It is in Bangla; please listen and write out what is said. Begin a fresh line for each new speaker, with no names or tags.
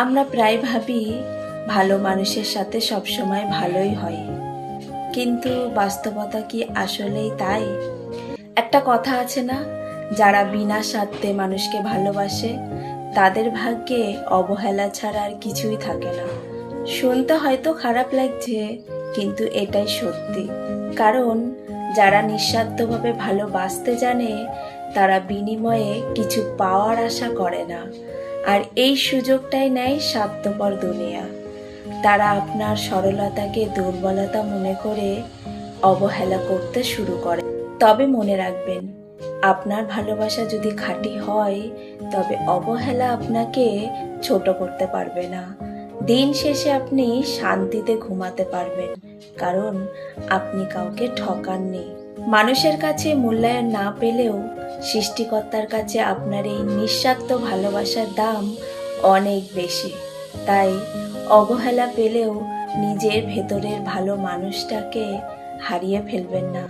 আমরা প্রায় ভাবি ভালো মানুষের সাথে সবসময় ভালোই হয়, কিন্তু বাস্তবতা কি আসলেই তাই? একটা কথা আছে না, যারা বিনা স্বার্থে মানুষকে ভালোবাসে তাদের ভাগ্যে অবহেলা ছাড়া আর কিছুই থাকে না। শুনতে হয়তো খারাপ লাগছে, কিন্তু এটাই সত্যি। কারণ যারা নিঃস্বার্থভাবে ভালোবাসতে জানে তারা বিনিময়ে কিছু পাওয়ার আশা করে না, আর এই সুযোগটাই নেয় স্বার্থপর দুনিয়া। তারা আপনার সরলতাকে দুর্বলতা মনে করে অবহেলা করতে শুরু করে। তবে মনে রাখবেন, আপনার ভালোবাসা যদি খাঁটি হয় তবে অবহেলা আপনাকে ছোট করতে পারবে না। দিন শেষে আপনি শান্তিতে ঘুমাতে পারবেন, কারণ আপনি কাউকে ঠকাননি। মানুষের কাছে মূল্যায়ন না পেলেও সৃষ্টিকর্তার কাছে আপনার এই নিঃস্বার্থ ভালোবাসার দাম অনেক বেশি। তাই অবহেলা পেলেও নিজের ভেতরের ভালো মানুষটাকে হারিয়ে ফেলবেন না।